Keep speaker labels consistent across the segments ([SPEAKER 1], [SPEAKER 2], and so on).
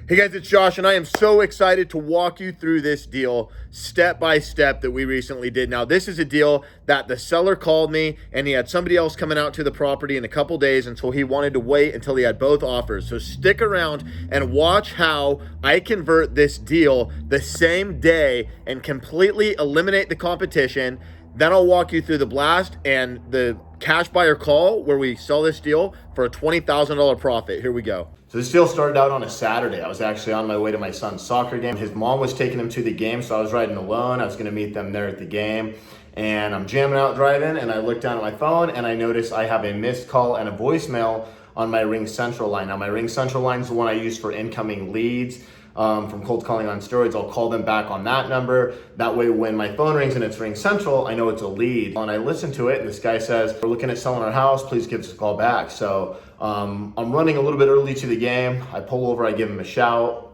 [SPEAKER 1] Hey guys, it's Josh, and I am so excited to walk you through this deal step by step that we recently did. Now, this is a deal that the seller called me, and he had somebody else coming out to the property in a couple days, and so he wanted to wait until he had both offers. So stick around and watch how I convert this deal the same day and completely eliminate the competition. Then I'll walk you through the blast and the cash buyer call where we sell this deal for a $20,000 profit. Here we go. So this deal started out on a Saturday. I was actually on my way to my son's soccer game. His mom was taking him to the game, so I was riding alone. I was gonna meet them there at the game. And I'm jamming out driving, and I look down at my phone and I notice I have a missed call and a voicemail on my Ring Central line. Now my Ring Central line is the one I use for incoming leads. From cold calling on steroids, I'll call them back on that number. That way when my phone rings and it's Ring Central, I know it's a lead. And I listen to it and this guy says, "We're looking at selling our house, please give us a call back." So I'm running a little bit early to the game. I pull over, I give him a shout,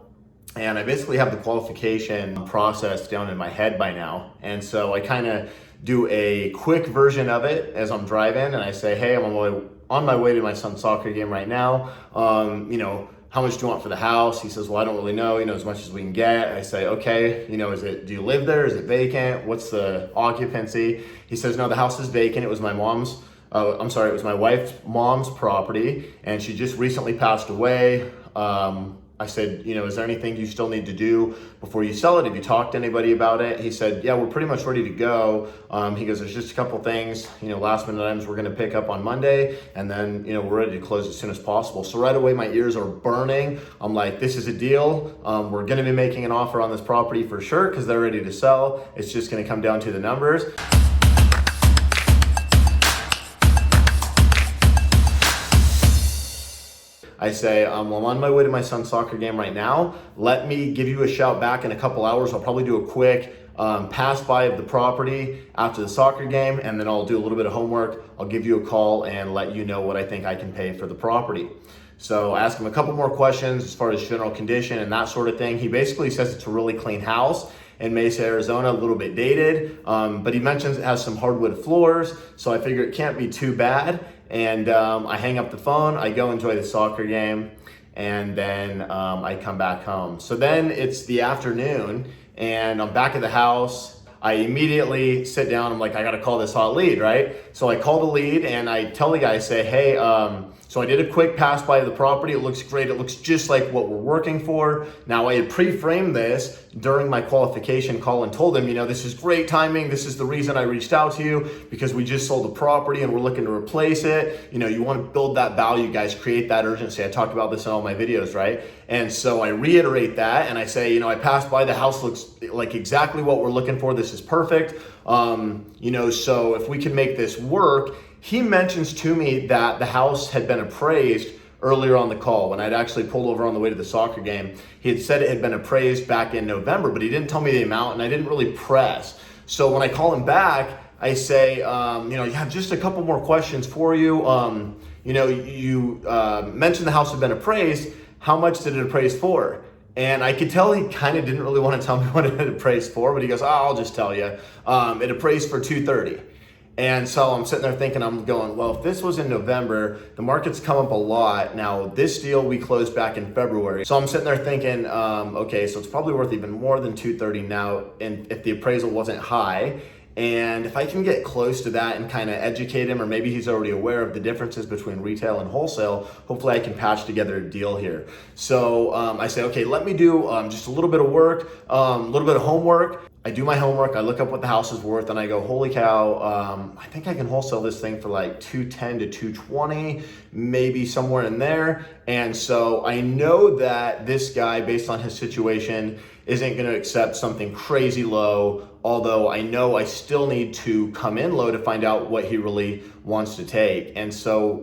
[SPEAKER 1] and I basically have the qualification process down in my head by now. And so I kind of do a quick version of it as I'm driving, and I say, "Hey, I'm on my way to my son's soccer game right now. How much do you want for the house?" He says, "Well, I don't really know, as much as we can get." I say, "Okay, do you live there? Is it vacant? What's the occupancy?" He says, "No, the house is vacant. It was my it was my wife's mom's property, and she just recently passed away." I said, "Is there anything you still need to do before you sell it? Have you talked to anybody about it?" He said, "Yeah, we're pretty much ready to go." He goes, "There's just a couple things, last minute items we're gonna pick up on Monday, and then, we're ready to close as soon as possible." So right away, my ears are burning. I'm like, this is a deal. We're gonna be making an offer on this property for sure, because they're ready to sell. It's just gonna come down to the numbers. I say, "I'm on my way to my son's soccer game right now. Let me give you a shout back in a couple hours. I'll probably do a quick pass by of the property after the soccer game, and then I'll do a little bit of homework. I'll give you a call and let you know what I think I can pay for the property." So I ask him a couple more questions as far as general condition and that sort of thing. He basically says it's a really clean house in Mesa, Arizona, a little bit dated, but he mentions it has some hardwood floors, so I figure it can't be too bad. And I hang up the phone, I go enjoy the soccer game, and then I come back home. So then it's the afternoon, and I'm back at the house. I immediately sit down, I'm like, I gotta call this hot lead, right? So I call the lead and I tell the guy, I say, "Hey, so I did a quick pass by of the property. It looks great. It looks just like what we're working for." Now I had pre-framed this during my qualification call and told him, "This is great timing. This is the reason I reached out to you, because we just sold the property and we're looking to replace it. You want to build that value, guys, create that urgency." I talk about this in all my videos, right? And so I reiterate that and I say, "I passed by, the house looks like exactly what we're looking for. This is perfect. So if we can make this work." He mentions to me that the house had been appraised earlier on the call when I'd actually pulled over on the way to the soccer game. He had said it had been appraised back in November, but he didn't tell me the amount and I didn't really press. So when I call him back, I say, just a couple more questions for you. You mentioned the house had been appraised. How much did it appraise for? And I could tell he kind of didn't really want to tell me what it had appraised for, but he goes, "Oh, I'll just tell you. It appraised for $230. And so I'm sitting there thinking, I'm going, well, if this was in November, the market's come up a lot. Now, this deal we closed back in February. So I'm sitting there thinking, okay, so it's probably worth even more than $230 now, and if the appraisal wasn't high. And if I can get close to that and kind of educate him, or maybe he's already aware of the differences between retail and wholesale, hopefully I can patch together a deal here. So I say, okay, let me do just a little bit of work, a little bit of homework. I do my homework, I look up what the house is worth, and I go, holy cow, I think I can wholesale this thing for like $210 to $220, maybe somewhere in there. And so I know that this guy, based on his situation, isn't gonna accept something crazy low, although I know I still need to come in low to find out what he really wants to take. And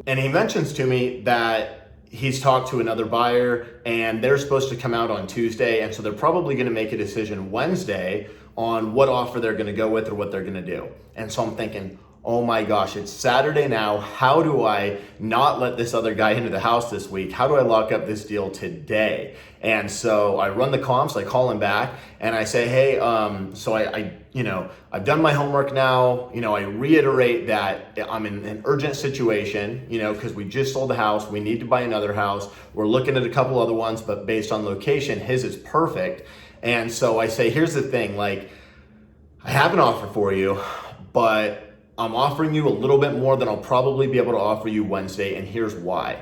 [SPEAKER 1] he mentions to me that he's talked to another buyer and they're supposed to come out on Tuesday, and so they're probably gonna make a decision Wednesday on what offer they're gonna go with or what they're gonna do. And so I'm thinking, oh my gosh, it's Saturday now. How do I not let this other guy into the house this week? How do I lock up this deal today? And so I run the comps, I call him back and I say, hey, so I've done my homework now. I reiterate that I'm in an urgent situation, because we just sold the house. We need to buy another house. We're looking at a couple other ones, but based on location, his is perfect. And so I say, here's the thing, like, I have an offer for you, but I'm offering you a little bit more than I'll probably be able to offer you Wednesday, and here's why.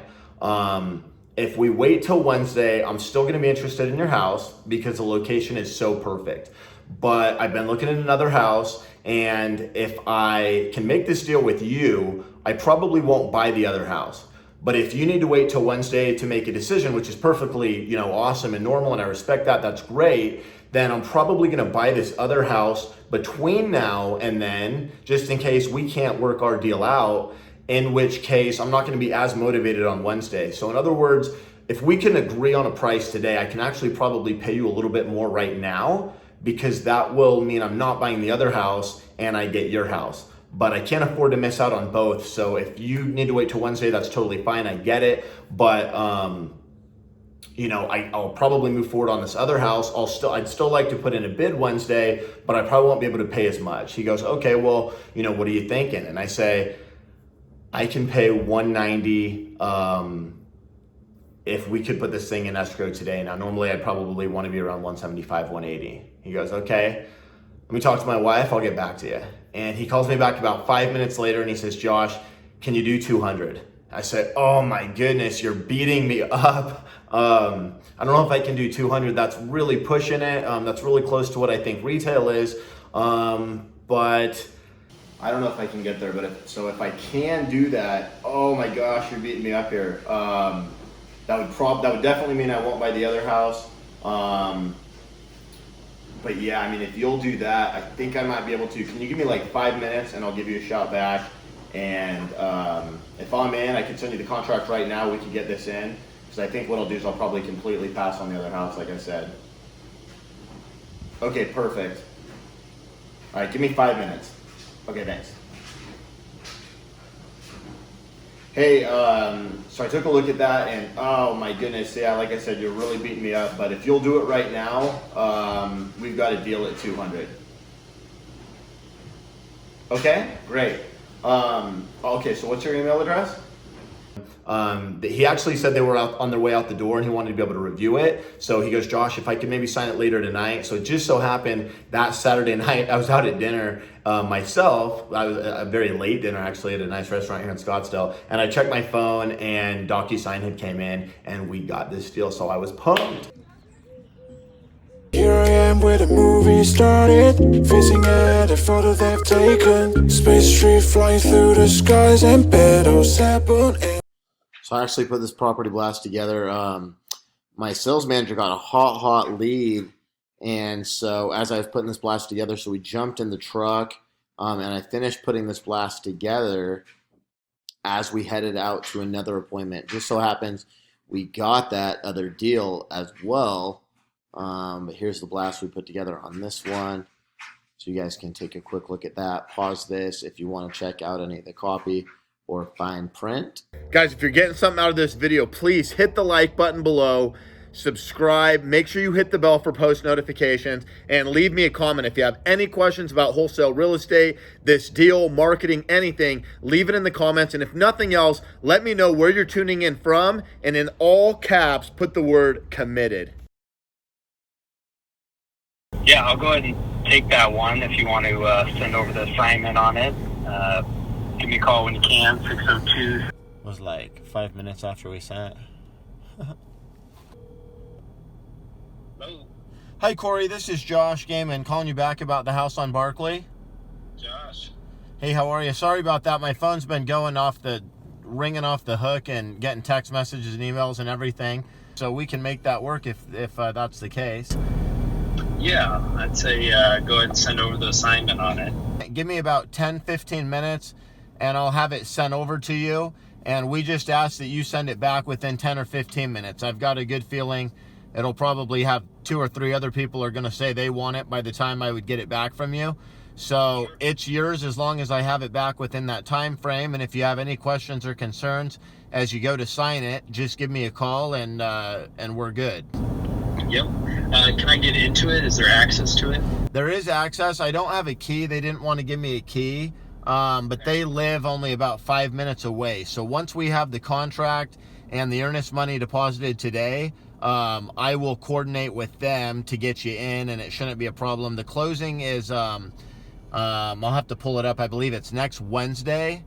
[SPEAKER 1] If we wait till Wednesday, I'm still gonna be interested in your house because the location is so perfect. But I've been looking at another house, and if I can make this deal with you, I probably won't buy the other house. But if you need to wait till Wednesday to make a decision, which is perfectly, awesome and normal, and I respect that, that's great, then I'm probably gonna buy this other house between now and then, just in case we can't work our deal out, in which case I'm not gonna be as motivated on Wednesday. So in other words, if we can agree on a price today, I can actually probably pay you a little bit more right now, because that will mean I'm not buying the other house and I get your house. But I can't afford to miss out on both. So if you need to wait till Wednesday, that's totally fine, I get it. But I'll probably move forward on this other house. I'd still like to put in a bid Wednesday, but I probably won't be able to pay as much. He goes, okay, well, what are you thinking? And I say, I can pay $190 if we could put this thing in escrow today. Now, normally I'd probably want to be around $175, $180. He goes, okay, let me talk to my wife, I'll get back to you. And he calls me back about 5 minutes later and he says, Josh, can you do 200? I said, oh my goodness, you're beating me up. I don't know if I can do 200. That's really pushing it. That's really close to what I think retail is. But I don't know if I can get there. But if I can do that, oh my gosh, you're beating me up here. That would definitely mean I won't buy the other house. But yeah, I mean, if you'll do that, I think I might be able to. Can you give me like 5 minutes and I'll give you a shout back? And if I'm in, I can send you the contract right now. We can get this in. Because I think what I'll do is I'll probably completely pass on the other house, like I said. Okay, perfect. All right, give me 5 minutes. Okay, thanks. Hey, so I took a look at that and oh my goodness, yeah, like I said, you're really beating me up, but if you'll do it right now, we've got a deal at 200. Okay, great. Okay, so what's your email address? He actually said they were out on their way out the door and he wanted to be able to review it. So he goes, Josh, if I could maybe sign it later tonight. So it just so happened that Saturday night, I was out at dinner myself. I was a very late dinner actually at a nice restaurant here in Scottsdale. And I checked my phone and DocuSign had came in and we got this deal. So I was pumped.
[SPEAKER 2] Here I am where the movie started, facing at a photo they've taken. Space tree flying through the skies and petals happen.
[SPEAKER 1] So I actually put this property blast together. My sales manager got a hot lead. And so as I was putting this blast together, so we jumped in the truck and I finished putting this blast together as we headed out to another appointment. Just so happens we got that other deal as well. But here's the blast we put together on this one. So you guys can take a quick look at that. Pause this if you want to check out any of the copy or fine print. Guys, if you're getting something out of this video, please hit the like button below, subscribe, make sure you hit the bell for post notifications, and leave me a comment. If you have any questions about wholesale real estate, this deal, marketing, anything, leave it in the comments. And if nothing else, let me know where you're tuning in from, and in all caps, put the word committed.
[SPEAKER 3] Yeah, I'll go ahead and take that one if you want to send over the assignment on it. Give me a call when you can, 602.
[SPEAKER 1] It was like 5 minutes after we sent.
[SPEAKER 3] Hello.
[SPEAKER 1] Hi, Corey. This is Josh Gaiman calling you back about the house on Barkley.
[SPEAKER 3] Josh.
[SPEAKER 1] Hey, how are you? Sorry about that. My phone's been ringing off the hook and getting text messages and emails and everything. So we can make that work if that's the case.
[SPEAKER 3] Yeah, I'd say go ahead and send over the assignment on it.
[SPEAKER 1] Give me about 10-15 minutes and I'll have it sent over to you. And we just ask that you send it back within 10 or 15 minutes. I've got a good feeling it'll probably have 2 or 3 other people are going to say they want it by the time I would get it back from you. So it's yours as long as I have it back within that time frame. And if you have any questions or concerns as you go to sign it, just give me a call and we're good.
[SPEAKER 3] Yep. Can I get into it? Is there access to it?
[SPEAKER 1] There is access. I don't have a key. They didn't want to give me a key, but they live only about 5 minutes away. So once we have the contract and the earnest money deposited today, I will coordinate with them to get you in, and it shouldn't be a problem. The closing is, I'll have to pull it up. I believe it's next Wednesday.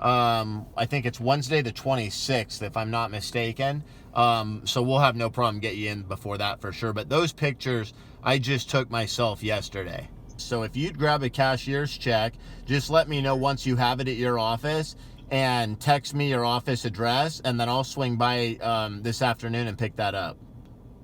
[SPEAKER 1] I think it's Wednesday the 26th, if I'm not mistaken. So we'll have no problem getting you in before that for sure. But those pictures I just took myself yesterday. So if you'd grab a cashier's check, just let me know once you have it at your office and text me your office address, and then I'll swing by this afternoon and pick that up.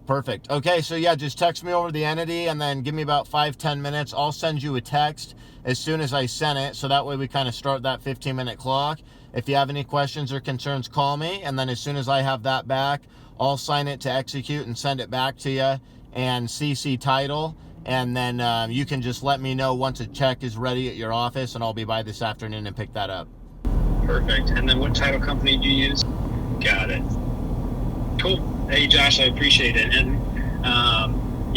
[SPEAKER 1] Perfect. Okay, so yeah, just text me over the entity and then give me about 5-10 minutes. I'll send you a text as soon as I send it, so that way we kind of start that 15-minute clock. If you have any questions or concerns, call me, and then as soon as I have that back, I'll sign it to execute and send it back to you and CC title, and then you can just let me know once a check is ready at your office, and I'll be by this afternoon and pick that up.
[SPEAKER 3] Perfect. And then what title company do you use? Got it. Cool. Hey, Josh, I appreciate it. And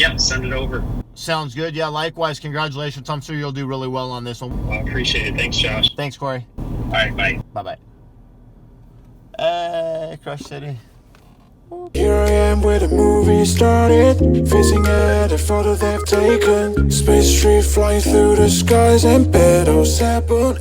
[SPEAKER 3] yeah, send it over.
[SPEAKER 1] Sounds good. Yeah, likewise. Congratulations. I'm sure you'll do really well on this one.
[SPEAKER 3] Well, I appreciate it. Thanks, Josh.
[SPEAKER 1] Thanks, Corey.
[SPEAKER 3] All right, bye.
[SPEAKER 1] Bye-bye. Crush City.
[SPEAKER 2] Here I am where the movie started, facing at a photo they've taken. Space tree flying through the skies and battles happen.